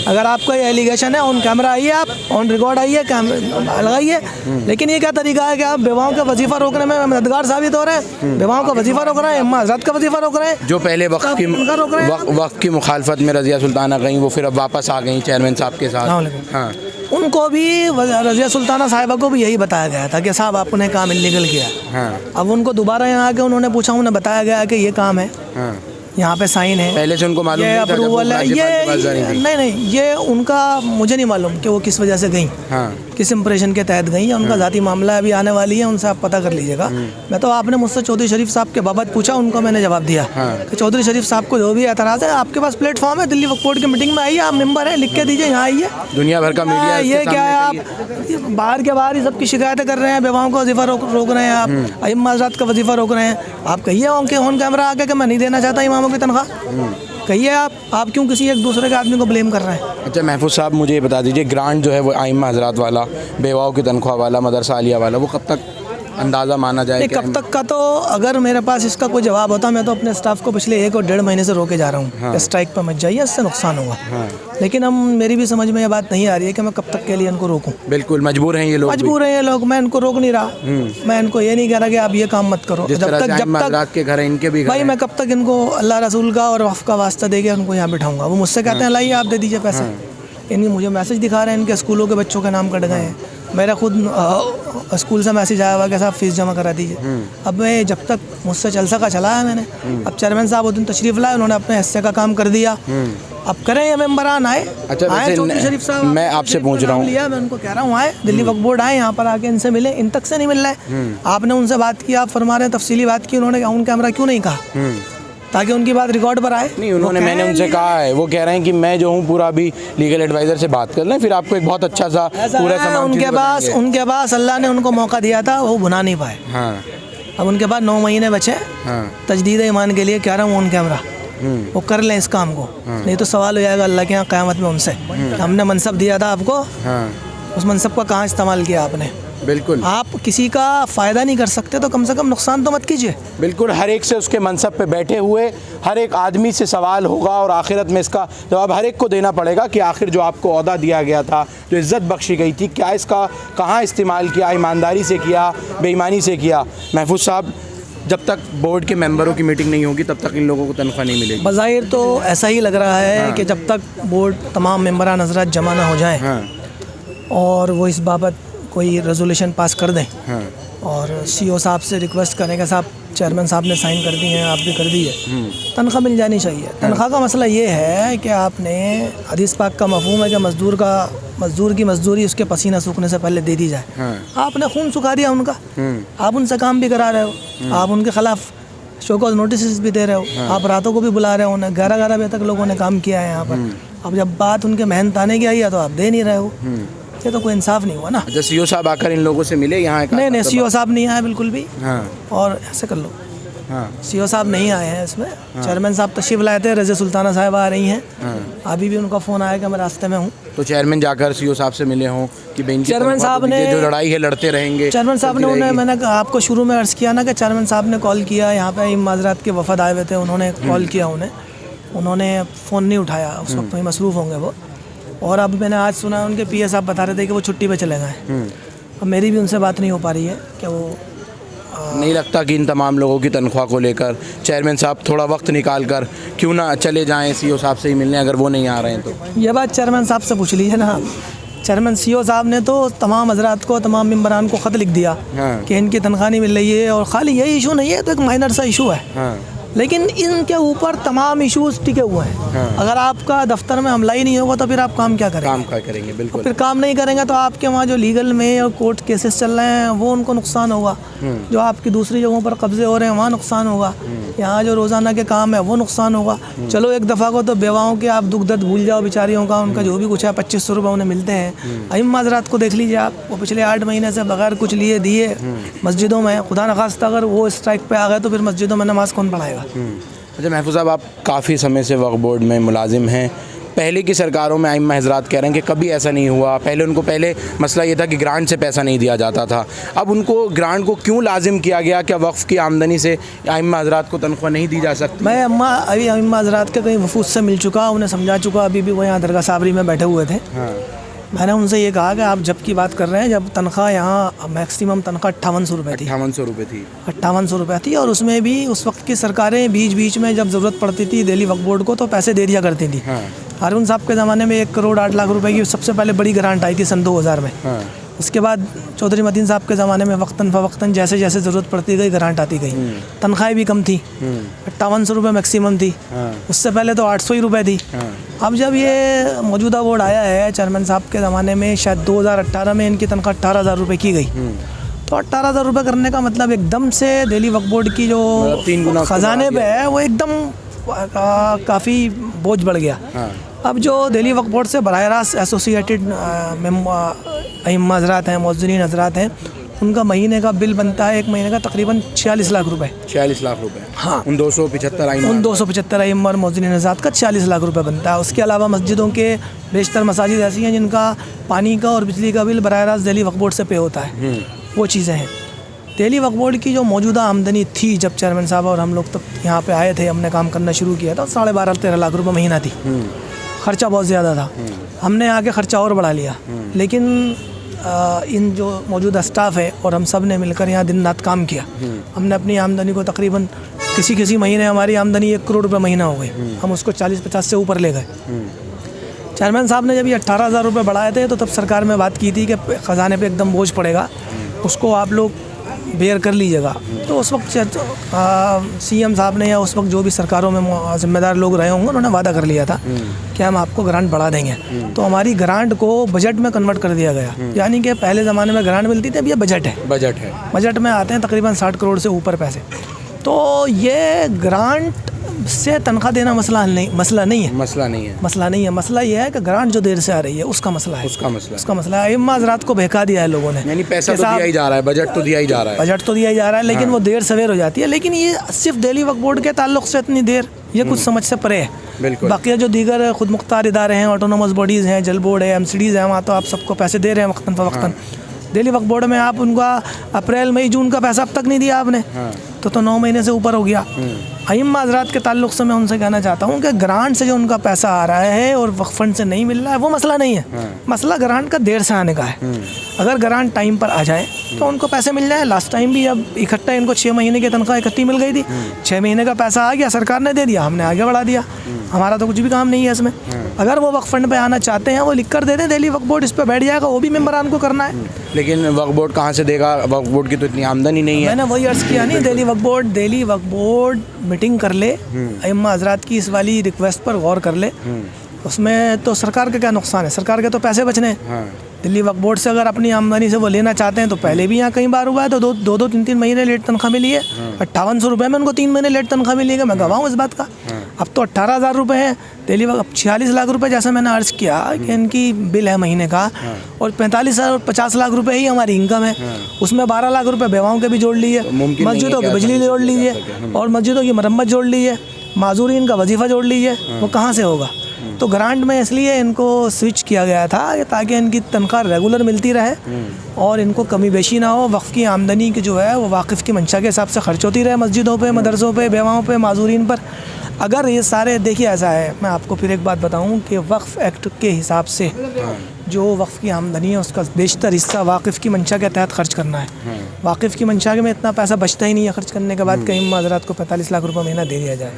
अगर आपका ये एलिगेशन है, ऑन कैमरा आइए, आप ऑन रिकॉर्ड आइए, कैमरा लगाइए। लेकिन ये क्या तरीका है कि आप बेवाओं का वजीफ़ा रोकने में मददगार साबित हो रहे हैं, बेवाओं का वजीफ़ा रोक रहे हैं, इमाम हज़रत का वजीफ़ा रोक रहे हैं। जो पहले वक्त की मुखालफत में रज़िया सुल्ताना गई, वो फिर अब वापस आ गई चेयरमैन साहब के साथ। हाँ, उनको भी रज़िया सुल्ताना साहिबा को भी यही बताया गया था कि साहब आपने काम इलीगल किया। हाँ। अब उनको दोबारा यहाँ आके उन्होंने पूछा, उन्हें बताया गया कि ये काम है, हाँ। यहाँ पे साइन है, पहले से उनको मालूम ये नहीं था, अप्रूवल है, ये नहीं, ये उनका मुझे नहीं मालूम कि वो किस वजह से गई, हाँ। किस इंप्रेशन के तहत गई है। उनका ज़ाती मामला अभी आने वाली है, उनसे आप पता कर लीजिएगा। मैं तो आपने मुझसे चौधरी शरीफ साहब के बाबत पूछा, उनको मैंने जवाब दिया कि चौधरी शरीफ साहब को जो भी एतराज़ है, आपके पास प्लेटफॉर्म है, दिल्ली वक्फ बोर्ड की मीटिंग में आइए, आप मेंबर हैं, लिख के दीजिए, यहाँ आइए। दुनिया भर का मीडिया ये क्या है, आप बाहर के बाहर ही सबकी शिकायतें कर रहे हैं, बेवाओं का वजीफ़ा रोक रहे हैं, आप इमाम हज़रत का वजीफ़ा रोक रहे हैं। आप कहिए ऑन कैमरा आके कि मैं नहीं देना चाहता इमामों की तनख्वाह, कहिए आप क्यों किसी एक दूसरे के आदमी को ब्लेम कर रहे हैं। अच्छा महफूज साहब, मुझे ये बता दीजिए, ग्रांट जो है वो आइम्मा हज़रात वाला, बेवाओं की तनख्वाह वाला, मदरसा आलिया वाला, वो कब तक अंदाज़ा माना जाए? कब तक का तो अगर मेरे पास इसका कोई जवाब होता, मैं तो अपने स्टाफ को पिछले 1 और 1.5 महीने से रोके जा रहा हूँ। हाँ। स्ट्राइक पर मत जाइए, इससे नुकसान होगा। हाँ। लेकिन हम मेरी भी समझ में ये बात नहीं आ रही है कि मैं कब तक के लिए इनको रोकूं। बिल्कुल मजबूर हैं ये लोग, मैं इनको रोक नहीं रहा। मैं इनको ये नहीं कह रहा कि आप ये काम मत करो, जब तक के घर इनके भी भाई मैं कब तक इनको अल्लाह रसूल का और वफ़ का वास्ता देके उनको यहाँ बिठाऊंगा। वो मुझसे कहते हैं लाइए आप दे दीजिए पैसे, इनकी मुझे मैसेज दिखा रहे हैं, इनके स्कूलों के बच्चों के नाम कट गए हैं। मेरा खुद स्कूल से मैसेज आया हुआ कि साहब फीस जमा करा दीजिए। अब मैं जब तक मुझसे चल सका चलाया मैंने। अब चेयरमैन साहब उस दिन तशरीफ़ लाए, उन्होंने अपने हिस्से का काम कर दिया। अब करें ये मेंबरान आए। अच्छा, आए चौधरी शरीफ साहब, मैं आपसे पूछ रहा हूँ, मैं उनको कह रहा हूँ आए दिल्ली वक्फ बोर्ड आए, यहाँ पर आके इनसे मिले, इन तक से नहीं मिल रहा है। आपने उनसे बात की, आप फरमा रहे हैं तफसीली बात की, उन्होंने ऑन कैमरा क्यों नहीं कहा ताकि उनकी बात रिकॉर्ड पर आए? नहीं, उन्होंने, मैंने उनसे कहा है, वो कह रहे हैं कि मैं जो हूँ पूरा अभी लीगल एडवाइज़र से बात कर लें, फिर आपको एक बहुत अच्छा सा पूरा सामान उनके पास अल्लाह ने उनको मौका दिया था, वो भुना नहीं पाए। हाँ। अब उनके पास 9 महीने बचे। हाँ। तजदीद ईमान के लिए कह रहा हूँ ऑन कैमरा वो कर लें इस काम को। हाँ। नहीं तो सवाल हो जाएगा अल्लाह के यहाँ क़यामत में उनसे, हमने मनसब दिया था आपको। हाँ। उस मनसब का कहाँ इस्तेमाल किया आपने? बिल्कुल, आप किसी का फ़ायदा नहीं कर सकते तो कम से कम नुकसान तो मत कीजिए। बिल्कुल, हर एक से उसके मनसब पे बैठे हुए हर एक आदमी से सवाल होगा और आखिरत में इसका जवाब हर एक को देना पड़ेगा कि आखिर जो आपको ओहदा दिया गया था, जो इज़्ज़त बख्शी गई थी, क्या इसका कहाँ इस्तेमाल किया, ईमानदारी से किया, बेईमानी से किया? महफूज साहब, जब तक बोर्ड के मेंबरों की मीटिंग नहीं होगी तब तक इन लोगों को तनख्वाह नहीं मिलेगी। बज़ाहिर तो ऐसा ही लग रहा है। हाँ। कि जब तक बोर्ड तमाम मेंबरान हज़रात जमा ना हो जाएँ। हाँ। और वो इस बाबत कोई रेजोल्यूशन पास कर दें। हाँ। और CEO साहब से रिक्वेस्ट करें कि साहब चेयरमैन साहब ने साइन कर दिए हैं, आप भी कर दिए, तनख्वाह मिल जानी चाहिए। तनख्वाह का मसला ये है कि आपने हदीस पाक का मफ़हूम है कि मज़दूर की मज़दूरी उसके पसीना सूखने से पहले दे दी जाए। हाँ। आपने खून सुखा दिया उनका, आप उनसे काम भी करा रहे हो, आप उनके ख़िलाफ़ शोकॉज नोटिस भी दे रहे हो। हाँ। आप रातों को भी बुला रहे हो, उन्हें 11 बजे तक लोगों ने काम किया है यहाँ पर। अब जब बात उनके मेहनत आने की आई है तो आप दे नहीं रहे हो, ये तो कोई इंसाफ नहीं हुआ ना। अच्छा, CEO साहब आकर इन लोगों से मिले यहाँ? नहीं, CEO साहब नहीं आए बिल्कुल भी। हाँ। और ऐसे कर लो, हाँ। CEO साहब नहीं आए हैं इसमें। हाँ। चेयरमैन साहब तशरीफ़ लाए थे, रज़िया सुल्ताना साहब आ रही हैं। हाँ। अभी भी उनका फ़ोन आया कि मैं रास्ते में हूँ। तो चेयरमैन जाकर CEO साहब से मिले हों कि चेयरमैन साहब ने जो लड़ाई है लड़ते रहेंगे? चेयरमैन साहब ने उन्हें, मैंने आपको शुरू में अर्ज़ किया ना कि चेयरमैन साहब ने कॉल किया, यहाँ पे इमाम हज़रात के वफ़द आए हुए थे, उन्होंने कॉल किया, उन्होंने फ़ोन नहीं उठाया, उस वक्त वहीं मसरूफ़ होंगे वो। और अब मैंने आज सुना उनके PA साहब बता रहे थे कि वो छुट्टी पे चले गए। अब मेरी भी उनसे बात नहीं हो पा रही है कि वो नहीं लगता कि इन तमाम लोगों की तनख्वाह को लेकर चेयरमैन साहब थोड़ा वक्त निकाल कर क्यों ना चले जाएं CEO साहब से ही मिलने, अगर वो नहीं आ रहे हैं तो? ये बात चेयरमैन साहब से पूछ लीजिए ना। चेयरमैन CEO साहब ने तो तमाम हज़रात को, तमाम मेंबरान को ख़त लिख दिया। हाँ। कि इनकी तनख्वाह नहीं मिल रही है। और ख़ाली यही इशू नहीं है, तो एक माइनर सा इशू है। हाँ। लेकिन इनके ऊपर तमाम इश्यूज टिके हुए हैं। हाँ। अगर आपका दफ्तर में हमला ही नहीं होगा तो फिर आप काम क्या करेंगे? काम क्या करेंगे? बिल्कुल। फिर काम नहीं करेंगे तो आपके वहाँ जो लीगल में और कोर्ट केसेस चल रहे हैं वो उनको नुकसान होगा। जो आपकी दूसरी जगहों पर कब्जे हो रहे हैं वहाँ नुकसान होगा। यहाँ जो रोज़ाना के काम है वो नुकसान होगा। चलो एक दफ़ा को तो बेवाओं के आप दुख दर्द भूल जाओ बेचारियों का, उनका जो भी कुछ है 2500 रुपये उन्हें मिलते हैं। इमाम हज़रात को देख लीजिए आप, वो पिछले 8 महीने से बगैर कुछ लिए दिए मस्जिदों में, खुदा न खास्ता अगर वो स्ट्राइक पे आ गए तो फिर मस्जिदों में नमाज़ कौन पढ़ाएगा? अच्छा महफूज साहब, आप काफ़ी समय से वक्फ बोर्ड में मुलाजिम हैं, पहले की सरकारों में आइम्मा हज़रात कह रहे हैं कि कभी ऐसा नहीं हुआ। पहले मसला ये था कि ग्रांट से पैसा नहीं दिया जाता था, अब उनको ग्रांट को क्यों लाजिम किया गया? क्या वक्फ़ की आमदनी से आइम्मा हज़रात को तनख्वाह नहीं दी जा सकती? मैं अभी आइम्मा हज़रात के कई वफूद से मिल चुका, उन्हें समझा चुका। अभी भी वो यहाँ दरगाह साबरी में बैठे हुए थे। हाँ। मैंने उनसे ये कहा कि आप जब की बात कर रहे हैं, जब तनख्वाह यहाँ मैक्सिमम तनख्वाह 5800 रुपये थी। 5800 रुपये थी। 5800 रुपये थी। और उसमें भी उस वक्त की सरकारें बीच में जब ज़रूरत पड़ती थी दिल्ली वक्फ बोर्ड को तो पैसे दे दिया करती थी। हाँ। हारून साहब के ज़माने में 1 करोड़ 8 लाख रुपए की सबसे पहले बड़ी ग्रांट आई थी सन 2000 में। हाँ। उसके बाद चौधरी मदीन साहब के ज़माने में वक्तन जैसे जैसे ज़रूरत पड़ती गई ग्रांट आती गई। तनख्वाहें भी कम थी, 5800 रुपये मैक्सिमम थी। उससे पहले तो 800 ही रुपये थी। अब जब ये मौजूदा बोर्ड आया है चेयरमैन साहब के ज़माने में, शायद 2018 में इनकी तनख्वाह 18,000 रुपये की गई। तो 18,000 रुपये करने का मतलब एकदम से दिल्ली वक्फ बोर्ड की जो 3 गुना ख़जाने पे है वो एकदम काफ़ी बोझ बढ़ गया। अब जो दिल्ली वक्फ बोर्ड से बराह रास्त एसोसिएटेड अइम्मा हज़रात हैं, मुअज़्ज़िनीन हज़रात हैं, उनका महीने का बिल बनता है 1 महीने का तकरीबन 46 लाख रुपए। 46 लाख रुपए। हाँ। उन 275 अइम्मा और मुअज़्ज़िनीन हज़रात का 46 लाख रुपए बनता है। उसके अलावा मस्जिदों के बेशतर मसाजिद ऐसी हैं जिनका पानी का और बिजली का बिल बराह रास्त दिल्ली वक्फ बोर्ड से पे होता है। वो चीज़ें हैं। दिल्ली वक्फ बोर्ड की जो मौजूदा आमदनी थी जब चेयरमैन साहब और हम लोग तब यहाँ पे आए थे, हमने काम करना शुरू किया था, 12.5-13 लाख रुपए महीना थी। ख़र्चा बहुत ज़्यादा था। हमने आके ख़र्चा और बढ़ा लिया। लेकिन इन जो मौजूदा स्टाफ है और हम सब ने मिलकर यहाँ दिन रात काम किया। हमने अपनी आमदनी को तकरीबन किसी महीने हमारी आमदनी 1 करोड़ रुपये महीना हो गई, हम उसको 40-50 से ऊपर ले गए। चेयरमैन साहब ने जब ये 18,000 रुपये बढ़ाए थे तो तब सरकार में बात की थी कि ख़जाने पे एकदम बोझ पड़ेगा, उसको आप लोग बेयर कर लीजिएगा। तो उस वक्त सीएम साहब ने या उस वक्त जो भी सरकारों में ज़िम्मेदार लोग रहे होंगे उन्होंने वादा कर लिया था कि हम आपको ग्रांट बढ़ा देंगे। तो हमारी ग्रांट को बजट में कन्वर्ट कर दिया गया। यानी कि पहले ज़माने में ग्रांट मिलती थी, अब ये बजट है। बजट में आते हैं तकरीबन 60 करोड़ से ऊपर पैसे। तो ये ग्रांट से तनख्वाह देना मसला नहीं है। मसला ये है कि ग्रांट जो देर से आ रही है उसका मसला है। अइम्मा हज़रात को बहका दिया है लोगों ने। यानी पैसा तो दिया ही जा रहा है, बजट तो दिया ही जा रहा है, लेकिन वो देर सवेर हो जाती है। लेकिन ये सिर्फ दिल्ली वक्फ बोर्ड के ताल्लुक से इतनी देर, ये कुछ समझ से परे है। बाकी जो दीगर खुद मुख्तार इदारे हैं, ऑटोनोमस बॉडीज़ हैं, जल बोर्ड है, MCDs हैं, वहाँ तो आप सबको पैसे दे रहे हैं वक्तन फ़वक्तन। दिल्ली वक्फ बोर्ड में आप उनका अप्रैल मई जून का पैसा अब तक नहीं दिया आपने। तो 9 महीने से ऊपर हो गया। अइम्मा हज़रात के ताल्लुक़ से मैं उनसे कहना चाहता हूँ कि ग्रांट से जो उनका पैसा आ रहा है और वक्फ फंड से नहीं मिल रहा है वो मसला नहीं है। मसला ग्रांट का देर से आने का है। अगर ग्रांट टाइम पर आ जाए तो उनको पैसे मिल जाए। लास्ट टाइम भी अब इकट्ठा इनको 6 महीने की तनख्वाह इकट्ठी मिल गई थी। 6 महीने का पैसा आ गया, सरकार ने दे दिया, हमने आगे बढ़ा दिया। हमारा तो कुछ भी काम नहीं है इसमें। अगर वो वक्फ फंड पे आना चाहते हैं वो लिख कर दे दें, दिल्ली वक्फ बोर्ड इस पर बैठ जाएगा, वो भी मेंबरान को करना है। लेकिन वक्फ बोर्ड कहाँ से देगा? वक्फ बोर्ड की तो इतनी आमदनी नहीं है। मैंने वही अर्ज़ किया नहीं, दिल्ली वक्फ बोर्ड मीटिंग कर ले, अइम्मा हज़रात की इस वाली रिक्वेस्ट पर गौर कर ले। उसमें तो सरकार का क्या नुकसान है? सरकार के तो पैसे बचने। दिल्ली वक्फ बोर्ड से अगर अपनी आमदनी से वो लेना चाहते हैं तो पहले भी यहाँ कई बार हुआ है, तो 2-3 महीने लेट तनख्वाह मिली है। 5800 रुपये में उनको 3 महीने लेट तनख्वाह मिली है। मैं गवाह हूँ इस बात का। अब तो 18,000 रुपये है दिल्ली वक्फ, 46 लाख रुपए जैसा मैंने अर्ज़ किया कि इनकी बिल है महीने का, और 50 लाख रुपए ही हमारी इनकम है। उसमें 12 लाख रुपए बेवाओं के भी जोड़ लीजिए, मस्जिदों की बिजली जोड़ लीजिए और मस्जिदों की मरम्मत जोड़ लीजिए, माजूरीन का वजीफ़ा जोड़ लीजिए, वो कहाँ से होगा? तो ग्रांट में इसलिए इनको स्विच किया गया था ताकि इनकी तनख्वाह रेगुलर मिलती रहे और इनको कमी बेशी ना हो। वक्फ़ की आमदनी की जो है वो वाकिफ़ की मंशा के हिसाब से खर्च होती रहे, मस्जिदों पे, मदरसों पे, बेवाओं पे, माजूरीन पर। अगर ये सारे, देखिए ऐसा है, मैं आपको फिर एक बात बताऊं कि वक्फ़ एक्ट के हिसाब से जो वक्फ़ की आमदनी है उसका बेशतर हिस्सा वाकिफ़ की मंशा के तहत खर्च करना है। वाकिफ़ की मंशा में इतना पैसा बचता ही नहीं है खर्च करने के बाद कि अइम्मा हज़रात को 45 लाख रुपये महीना दे दिया जाए।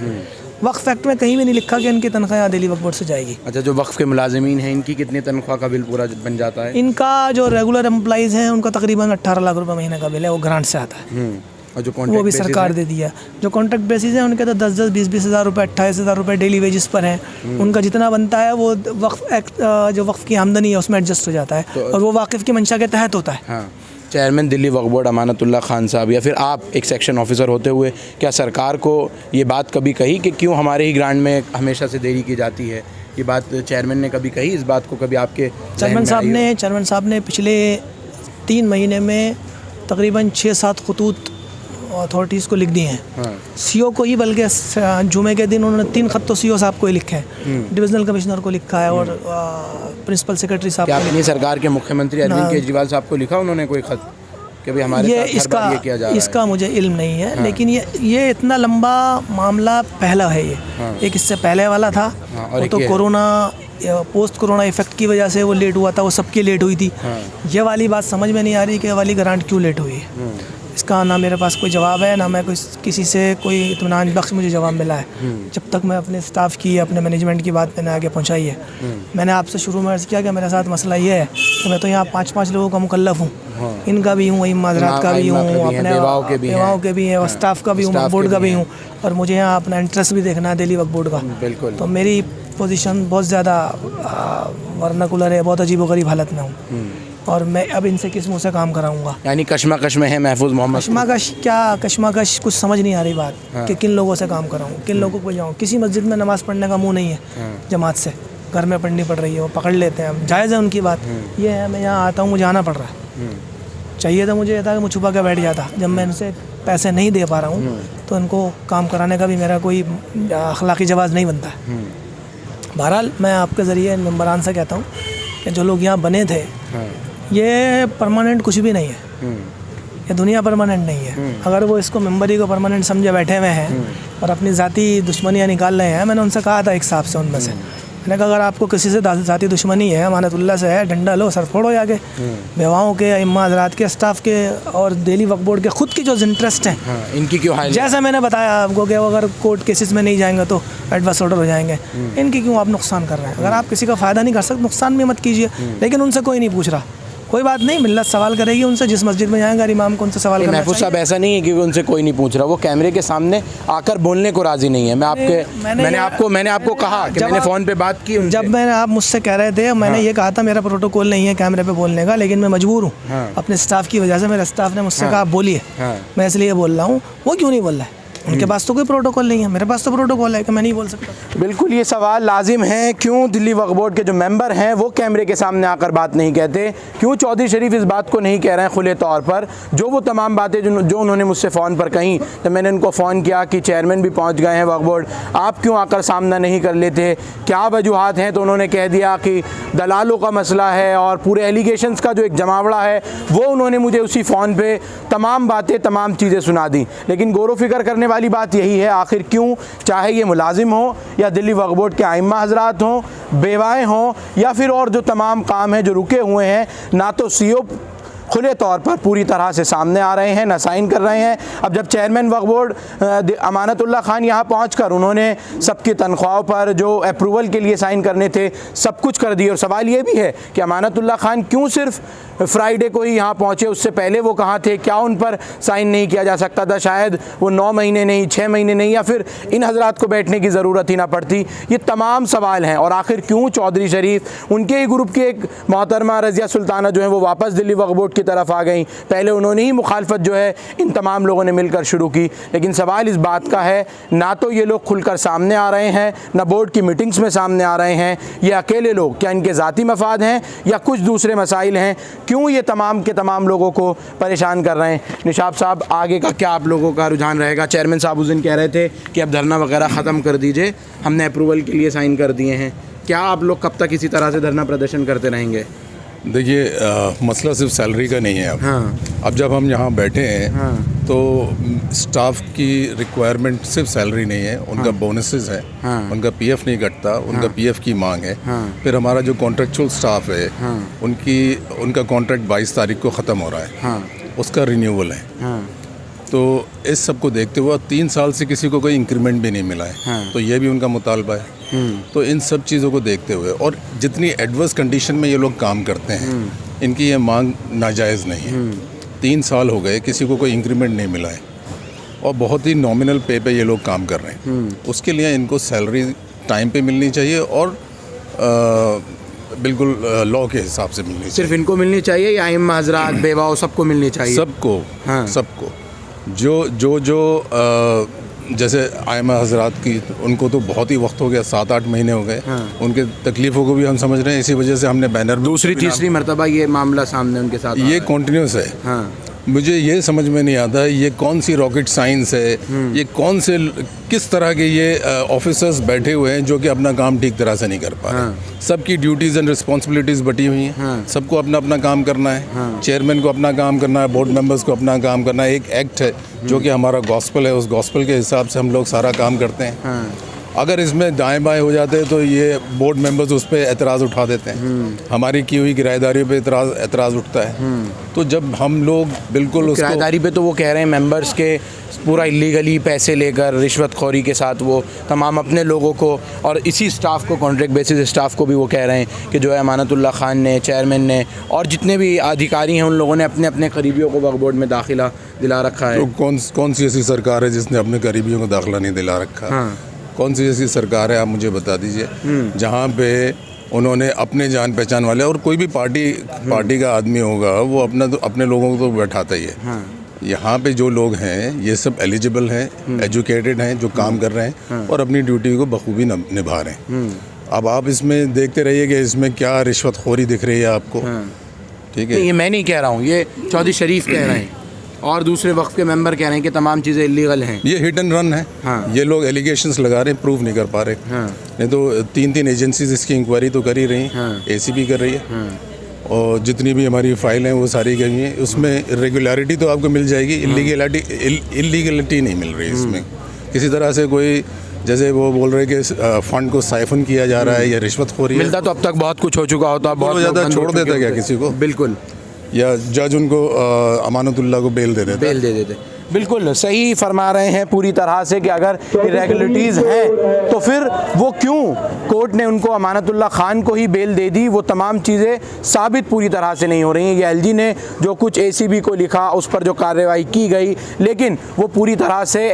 वक्फ़ एक्ट में कहीं भी नहीं लिखा कि इनकी तनख्वाह दिल्ली वक्फ बोर्ड से जाएगी। अच्छा, जो वक्फ़ के मुलाजिमीन हैं इनकी कितनी तनख्वाह का बिल पूरा बन जाता है? इनका जो रेगुलर एम्प्लॉइज़ हैं उनका तकरीबन 18 लाख रुपये महीने का बिल है, वो ग्रांट से आता है। और जो वो भी सरकार दे दिया। जो कॉन्ट्रैक्ट बेसिस है उनके तो 10-10, 20-20 हज़ार रुपये, 28,000 रुपये डेली वेजेस पर हैं। उनका जितना बनता है वो वक्फ़ एक्ट जो वक्फ़ की आमदनी है उसमें एडजस्ट हो जाता है और वो वाकिफ़ की मंशा के तहत होता है। चेयरमैन दिल्ली वक्फ बोर्ड अमानतुल्लाह खान साहब या फिर आप एक सेक्शन ऑफिसर होते हुए क्या सरकार को ये बात कभी कही कि क्यों हमारे ही ग्रांट में हमेशा से देरी की जाती है? ये बात चेयरमैन ने कभी कही? इस बात को कभी आपके चेयरमैन साहब ने पिछले 3 महीने में तकरीबन 6-7 खतूत अथॉरिटीज़ को लिख दिए हैं, हाँ। सीओ को ही, बल्कि जुमे के दिन उन्होंने 3 खत तो सीओ साहब को ही लिखे हैं, डिविजनल कमिश्नर को लिखा है और प्रिंसिपल सेक्रेटरी साहब क्या को अपनी सरकार के मुख्यमंत्री अरविंद केजरीवाल साहब को लिखा उन्होंने कोई खत कि भाई हमारे ये साथ हर बार ये किया जा रहा इसका है? मुझे इल्म नहीं है, लेकिन ये इतना लंबा मामला पहला है ये। एक इससे पहले वाला था, और वो एक तो ये है। कोरोना पोस्ट कोरोना इफेक्ट की वजह से वो लेट हुआ था, वो सबकी लेट हुई थी। ये वाली बात समझ में नहीं आ रही कि ये वाली ग्रांट क्यों लेट हुई है। इसका ना मेरे पास कोई जवाब है, ना मैं किसी से कोई इत्मीनान बख्श मुझे जवाब मिला है। जब तक मैं अपने स्टाफ की, अपने मैनेजमेंट की बात मैंने आगे पहुंचाई है। मैंने आपसे शुरू में अर्ज़ किया कि मेरे साथ मसला ये है कि मैं तो यहाँ 5-5 लोगों का मुकल्लफ़ हूँ, इनका भी हूँ, वही माजरात का भी हूँ, अपने बेवाओं के भी हैं, और स्टाफ का भी हूँ, वक्फ बोर्ड का भी हूँ, और मुझे यहाँ अपना इंटरेस्ट भी देखना है दिल्ली वक्फ बोर्ड का। बिल्कुल। तो मेरी पोजीशन बहुत ज़्यादा वर्नाकुलर है, बहुत अजीबोगरीब हालत में हूँ, और मैं अब इनसे किस मुँह से काम कराऊंगा। यानी कश्मकश में है महफूज मोहम्मद। कश्मकश कुछ समझ नहीं आ रही बात कि किन लोगों से काम कराऊँ, किन लोगों को जाऊँ। किसी मस्जिद में नमाज़ पढ़ने का मुँह नहीं है जमात से, घर में पढ़नी पड़ रही है, वो पकड़ लेते हैं, जायज़ है उनकी बात। ये है मैं यहाँ आता हूँ, मुझे आना पड़ रहा है। चाहिए था मुझे, ये था कि मैं छुपा के बैठ जाता। जब मैं इनसे पैसे नहीं दे पा रहा हूँ तो इनको काम कराने का भी मेरा कोई अखलाकी जवाज़ नहीं बनता है। बहरहाल मैं आपके ज़रिए मेंबरान से कहता हूँ कि जो लोग यहाँ बने थे, ये परमानेंट कुछ भी नहीं है, ये दुनिया परमानेंट नहीं है। अगर वो इसको मेंबरी को परमानेंट समझे बैठे हुए हैं और अपनी ज़ाती दुश्मनियाँ निकाल रहे हैं, मैंने उनसे कहा था एक साहब से, उनमें से मैंने कहा अगर आपको किसी से ज़ाती दुश्मनी है, अमानतुल्लाह से है, डंडा लो, सर फोड़ो जाके। बेवाओं के, इम्मा हज़रात के, स्टाफ के और दिल्ली वक्फ बोर्ड के खुद की जो इंटरेस्ट हैं, इनकी क्यों हाल? जैसा मैंने बताया आपको कि वो अगर कोर्ट केसेस में नहीं जाएंगे तो एडवर्स ऑर्डर हो जाएंगे, इनकी क्यों आप नुकसान कर रहे हैं? अगर आप किसी का फ़ायदा नहीं कर सकते, नुकसान भी मत कीजिए। लेकिन उनसे कोई नहीं पूछ रहा, कोई बात नहीं, मिल्लत सवाल करेगी उनसे, जिस मस्जिद में जाएंगे इमाम को उनसे सवाल करना महफूज साहब ऐसा नहीं है कि उनसे कोई नहीं पूछ रहा, वो कैमरे के सामने आकर बोलने को राजी नहीं है। मैंने आपको कहा कि मैंने फ़ोन पे बात की उनसे। जब मैंने आप मुझसे कह रहे थे, मैंने ये कहा था मेरा प्रोटोकॉल नहीं है कैमरे पे बोलने का, लेकिन मैं मजबूर हूँ अपने स्टाफ की वजह से। मेरे स्टाफ ने मुझसे कहा आप बोलिए, मैं इसलिए बोल रहा हूँ। वो क्यों नहीं बोल रहा है? उनके पास तो कोई प्रोटोकॉल नहीं है, मेरे पास तो प्रोटोकॉल है कि मैं नहीं बोल सकता। बिल्कुल, ये सवाल लाजिम है, क्यों दिल्ली वक्फ बोर्ड के जो मेंबर हैं वो कैमरे के सामने आकर बात नहीं कहते? क्यों चौधरी शरीफ इस बात को नहीं कह रहे हैं खुले तौर पर? जो वो तमाम बातें जो उन्होंने मुझसे फ़ोन पर कहीं, तो मैंने उनको फ़ोन किया कि चेयरमैन भी पहुंच गए हैं वक्फ बोर्ड, आप क्यों आकर सामना नहीं कर लेते, क्या वजूहात हैं? तो उन्होंने कह दिया कि दलालों का मसला है और पूरे एलिगेशंस का जो एक जमावड़ा है वो उन्होंने मुझे उसी फ़ोन पर तमाम बातें, तमाम चीज़ें सुना दी। लेकिन गौर व फिक्र करने वाली बात यही है, आखिर क्यों, चाहे ये मुलाजिम हो या दिल्ली वक्फ बोर्ड के आइम्मा हजरात हों, बेवाएँ हों, या फिर और जो तमाम काम हैं जो रुके हुए हैं, ना तो सीओ खुले तौर पर पूरी तरह से सामने आ रहे हैं, ना साइन कर रहे हैं। अब जब चेयरमैन वक्फ बोर्ड अमानतुल्लाह खान यहाँ पहुँचकर उन्होंने सबकी तनख्वाहों पर जो अप्रूवल के लिए साइन करने थे सब कुछ कर दिए। और सवाल ये भी है कि अमानतुल्लाह खान क्यों सिर्फ फ्राइडे को ही यहाँ पहुँचे, उससे पहले वो कहाँ थे? क्या उन पर साइन नहीं किया जा सकता था? शायद वो 9 महीने नहीं, 6 महीने नहीं, या फिर इन हजरात को बैठने की ज़रूरत ही ना पड़ती। ये तमाम सवाल हैं। और आखिर क्यों चौधरी शरीफ, उनके ही ग्रुप की एक मोहतरमा रज़िया सुल्ताना जो है वो वापस दिल्ली वक्फ बोर्ड की तरफ आ गई? पहले उन्होंने ही मुखालफत जो है इन तमाम लोगों ने मिलकर शुरू की। लेकिन सवाल इस बात का है, ना तो ये लोग खुलकर सामने आ रहे हैं, ना बोर्ड की मीटिंग्स में सामने आ रहे हैं। ये अकेले लोग, क्या इनके ज़ाती मफाद हैं या कुछ दूसरे मसाइल हैं? क्यों ये तमाम के तमाम लोगों को परेशान कर रहे हैं? निशाब साहब, आगे का क्या आप लोगों का रुझान रहेगा? चेयरमैन साहब उस दिन कह रहे थे कि अब धरना वगैरह ख़त्म कर दीजिए, हमने अप्रूवल के लिए साइन कर दिए हैं। क्या आप लोग कब तक इसी तरह से धरना प्रदर्शन करते रहेंगे? देखिए, मसला सिर्फ सैलरी का नहीं है। अब जब हम यहाँ बैठे हैं तो स्टाफ की रिक्वायरमेंट सिर्फ सैलरी नहीं है, उनका बोनसेस है, उनका पीएफ नहीं कटता, उनका पीएफ की मांग है। फिर हमारा जो कॉन्ट्रेक्चुअल स्टाफ है उनका कॉन्ट्रैक्ट 22 तारीख को ख़त्म हो रहा है, उसका रिन्यूअल है। तो इस सब को देखते हुए 3 साल से किसी को कोई इंक्रीमेंट भी नहीं मिला है, तो ये भी उनका मुतालबा है। तो इन सब चीज़ों को देखते हुए और जितनी एडवर्स कंडीशन में ये लोग काम करते हैं, इनकी ये मांग नाजायज़ नहीं है। 3 साल हो गए, किसी को कोई इंक्रीमेंट नहीं मिला है और बहुत ही नॉमिनल पे पे ये लोग काम कर रहे हैं। उसके लिए इनको सैलरी टाइम पे मिलनी चाहिए और बिल्कुल लॉ के हिसाब से मिलनी चाहिए। सिर्फ इनको मिलनी चाहिए या इमाम हजरात, बेवाओं, सबको मिलनी चाहिए? सबको, सबको। जो जैसे आयमा हजरात की, उनको तो बहुत ही वक्त हो गया, 7-8 महीने हो गए। उनके तकलीफ़ों को भी हम समझ रहे हैं, इसी वजह से हमने बैनर दूसरी तीसरी मरतबा ये मामला सामने उनके साथ ये कॉन्टीन्यूस है। मुझे ये समझ में नहीं आता ये कौन सी रॉकेट साइंस है, ये कौन से किस तरह के ये ऑफिसर्स बैठे हुए हैं जो कि अपना काम ठीक तरह से नहीं कर पा रहे। सबकी ड्यूटीज़ एंड रिस्पॉन्सिबिलिटीज़ बटी हुई हैं, सबको अपना अपना काम करना है। चेयरमैन को अपना काम करना है, बोर्ड मेंबर्स को अपना काम करना है। एक एक्ट है जो कि हमारा गॉस्पेल है, उस गॉस्पेल के हिसाब से हम लोग सारा काम करते हैं। अगर इसमें दाएं बाएं हो जाते हैं तो ये बोर्ड मेंबर्स उस पर एतराज़ उठा देते हैं, हमारी की हुई किराएदारी पे एतराज़ उठता है। तो जब हम लोग बिल्कुल उसको किराएदारी पे तो वो कह रहे हैं मेंबर्स के पूरा इलीगली पैसे लेकर रिश्वतखोरी के साथ वो तमाम अपने लोगों को और इसी स्टाफ को, कॉन्ट्रैक्ट बेसिस स्टाफ को भी वो कह रहे हैं कि जो है अमानतुल्लाह खान ने, चेयरमैन ने और जितने भी अधिकारी हैं उन लोगों ने अपने अपने करीबियों को वक्फ बोर्ड में दाखिला दिला रखा है। तो कौन सी ऐसी सरकार है जिसने अपने करीबियों को दाखिला नहीं दिला रखा? कौन सी ऐसी सरकार है, आप मुझे बता दीजिए, जहाँ पे उन्होंने अपने जान पहचान वाले, और कोई भी पार्टी का आदमी होगा वो अपने लोगों को तो बैठाता ही है। यहाँ पे जो लोग हैं ये सब एलिजिबल हैं, एजुकेटेड हैं, जो काम कर रहे हैं और अपनी ड्यूटी को बखूबी निभा रहे हैं। अब आप इसमें देखते रहिए कि इसमें क्या रिश्वतखोरी दिख रही है आपको। ठीक है, ये मैं नहीं कह रहा हूँ, ये चौधरी शरीफ कह रहे हैं और दूसरे वक्त के मेंबर कह रहे हैं कि तमाम चीज़ें इलीगल हैं। ये हिट एंड रन है। ये लोग एलिगेशंस लगा रहे हैं, प्रूव नहीं कर पा रहे। नहीं तो तीन एजेंसीज इसकी इंक्वायरी तो कर ही रही हैं, ACB कर रही है, और जितनी भी हमारी फाइल हैं वो सारी गई हैं। उसमें इरेगुलरिटी तो आपको मिल जाएगी, इलीगलिटी नहीं मिल रही इसमें किसी तरह से। कोई जैसे वो बोल रहे कि फंड को साइफन किया जा रहा है या रिश्वतखोरी मिलता तो अब तक बहुत कुछ हो चुका होता, बहुत ज़्यादा छोड़ देता क्या किसी को? बिल्कुल, या जज उनको अमानतुल्लाह को बेल दे देते। बिल्कुल सही फरमा रहे हैं पूरी तरह से कि अगर इरेगुलरिटीज़ हैं तो फिर वो क्यों कोर्ट ने उनको अमानतुल्लाह खान को ही बेल दे दी। वो तमाम चीज़ें साबित पूरी तरह से नहीं हो रही हैं। ये LG ने जो कुछ ACB को लिखा उस पर जो कार्रवाई की गई, लेकिन वो पूरी तरह से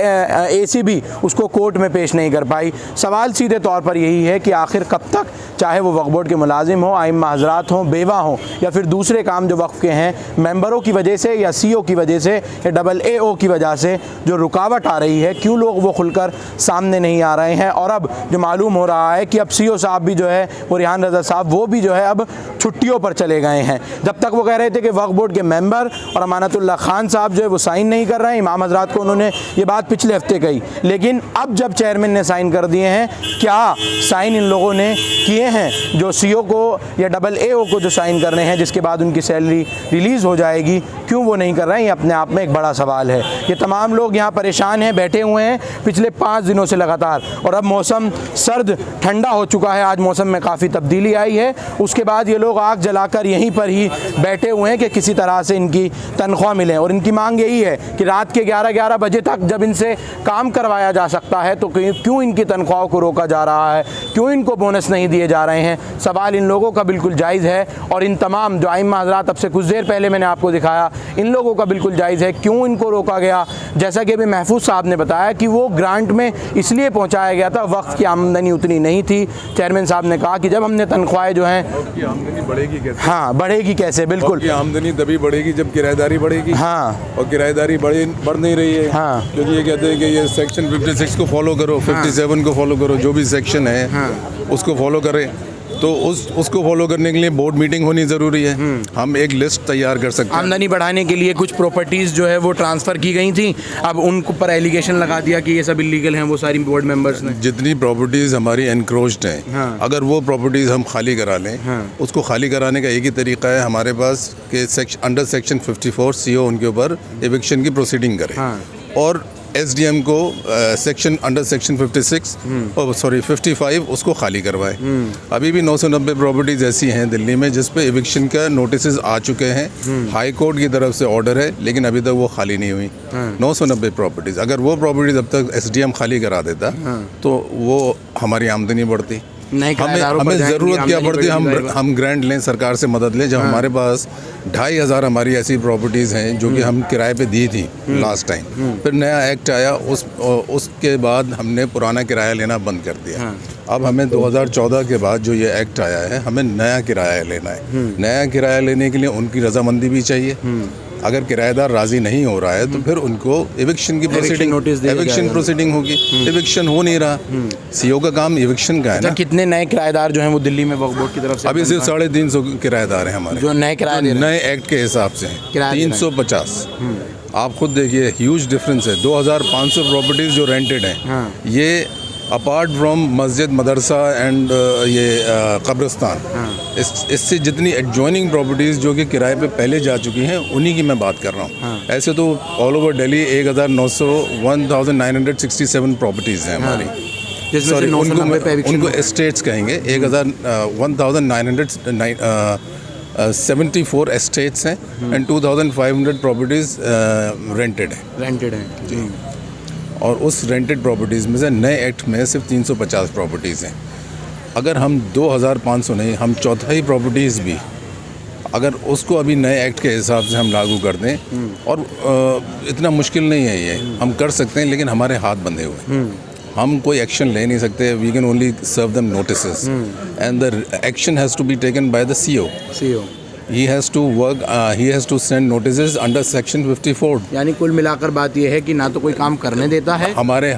ACB उसको कोर्ट में पेश नहीं कर पाई। सवाल सीधे तौर पर यही है कि आखिर कब तक, चाहे वो वक्फ बोर्ड के मुलाजिम हों, आइम्मा हज़रात हों, बेवा हों, या फिर दूसरे काम जो वक्फ के हैं, मेंबरों की वजह से या CO की वजह से या AAO की वजह से जो रुकावट आ रही है, क्यों लोग वो खुलकर सामने नहीं आ रहे हैं। और अब जो मालूम हो रहा है कि अब CO साहब भी जो है वो रिहान रज़ा साहब, वो भी जो है अब छुट्टियों पर चले गए हैं। जब तक वो कह रहे थे कि वक्फ बोर्ड के मेंबर और अमानतुल्लाह खान साहब जो है वो साइन नहीं कर रहे हैं, इमाम हज़रात को उन्होंने ये बात पिछले हफ्ते कही, लेकिन अब जब चेयरमैन ने साइन कर दिए हैं, क्या साइन इन लोगों ने किए हैं जो CO को या AAO को जो साइन करने हैं जिसके बाद उनकी सैलरी रिलीज़ हो जाएगी, क्यों वो नहीं कर रहे हैं, ये अपने आप में एक बड़ा सवाल है। ये तमाम लोग यहाँ परेशान हैं, बैठे हुए हैं पिछले 5 दिनों से लगातार, और अब मौसम सर्द ठंडा हो चुका है, आज मौसम में काफ़ी तब्दीली आई है। उसके बाद ये लोग आग जलाकर यहीं पर ही बैठे हुए हैं कि किसी तरह से इनकी तनख्वाह मिले, और इनकी मांग यही है कि रात के 11 बजे तक जब इनसे काम करवाया जा सकता है तो क्यों इनकी तनख्वाहों को रोका जा रहा है, क्यों इनको बोनस नहीं दिए जा रहे हैं। सवाल इन लोगों का बिल्कुल जायज़ है, और इन तमाम जो आइम्मा हज़रात अब से कुछ देर पहले मैंने आपको दिखाया, इन लोगों का बिल्कुल जायज़ है क्यों इनको रोका गया। जैसा कि अभी महफूज साहब ने बताया कि वो ग्रांट में इसलिए पहुंचाया गया था, वक्त की आमदनी उतनी नहीं थी। चेयरमैन साहब ने कहा कि जब हमने तनख्वाहें जो हैं, आमदनी बढ़ेगी कैसे? हाँ, बढ़ेगी कैसे, बिल्कुल आमदनी तभी बढ़ेगी जब किराएदारी बढ़ेगी। हाँ, और किराएदारी बढ़ नहीं रही है। हाँ, क्योंकि ये कहते हैं कि ये सेक्शन 56 को फॉलो करो, 57 को फॉलो करो, जो भी सेक्शन है उसको फॉलो करें। तो उसको फॉलो करने के लिए बोर्ड मीटिंग होनी ज़रूरी है। हम एक लिस्ट तैयार कर सकते हैं। आमदनी बढ़ाने के लिए कुछ प्रॉपर्टीज़ जो है वो ट्रांसफ़र की गई थी, अब उन पर एलिगेशन लगा दिया कि ये सब इलीगल हैं, वो सारी बोर्ड मेंबर्स ने। जितनी प्रॉपर्टीज़ हमारी एनक्रोच्ड हैं, अगर वो प्रॉपर्टीज़ हम खाली करा लें, उसको खाली कराने का एक ही तरीका है हमारे पास कि अंडर सेक्शन 54 CO उनके ऊपर एविक्शन की प्रोसीडिंग करें, और SDM को अंडर सेक्शन 55 उसको खाली करवाए। अभी भी 990 प्रॉपर्टीज ऐसी हैं दिल्ली में जिस पे एविक्शन का नोटिस आ चुके हैं, हाई कोर्ट की तरफ से ऑर्डर है, लेकिन अभी तक वो खाली नहीं हुई। 990 प्रॉपर्टीज, अगर वो प्रॉपर्टीज अब तक SDM खाली करा देता तो वो हमारी आमदनी बढ़ती। हमें ज़रूरत क्या पड़ती है, हम ग्रांट लें, सरकार से मदद लें। जब हमारे पास 2500 हमारी ऐसी प्रॉपर्टीज़ हैं जो कि हम किराए पे दी थी लास्ट टाइम, फिर नया एक्ट आया, उसके बाद हमने पुराना किराया लेना बंद कर दिया। अब हमें 2014 के बाद जो ये एक्ट आया है, हमें नया किराया लेना है। नया किराया लेने के लिए उनकी रजामंदी भी चाहिए, अगर किराएदार राज़ी नहीं हो रहा है तो फिर उनको एविक्शन की प्रोसीडिंग notice दिया एविक्शन जाएगा। प्रोसीडिंग होगी। एविक्शन हो नहीं रहा, सीओ का काम एविक्शन का है ना। कितने नए किराएदार जो हैं वो दिल्ली में वक्फ बोर्ड की तरफ से अभी सिर्फ 350 किराएदार हैं हमारे, जो नए किराए दे रहे हैं। नए एक्ट के हिसाब से किराया दे रहे हैं। 350। आप खुद देखिए, ह्यूज डिफरेंस है। 2500 प्रॉपर्टीज़ जो रेंटेड हैं, ये अपार्ट फ्रॉम मस्जिद, मदरसा एंड ये कब्रिस्तान, इससे जितनी एडजॉइनिंग प्रॉपर्टीज़ जो कि किराए पे पहले जा चुकी हैं उन्हीं की मैं बात कर रहा हूँ। ऐसे तो ऑल ओवर दिल्ली 1967 प्रॉपर्टीज़ हैं हमारी। जिसमें से सॉरी, 990 पे eviction उनको हुआ। एस्टेट्स कहेंगे। 1974 एस्टेट्स हैं एंड 2500 प्रॉपर्टीज़ रेंटेड हैं। रेंटेड हैं जी। और उस रेंटेड प्रॉपर्टीज़ में से नए एक्ट में सिर्फ 350 प्रॉपर्टीज़ हैं। अगर हम 2500 नहीं, हम चौथाई प्रॉपर्टीज़ भी अगर उसको अभी नए एक्ट के हिसाब से हम लागू कर दें, और इतना मुश्किल नहीं है ये, हम कर सकते हैं, लेकिन हमारे हाथ बंधे हुए हैं। हम कोई एक्शन ले नहीं सकते। We can only serve them notices and the action has to be taken by the CO. He has to work, he has to send notices under section 54। यानी कुल मिलाकर बात यह है कि ना तो कोई काम करने देता है हमारे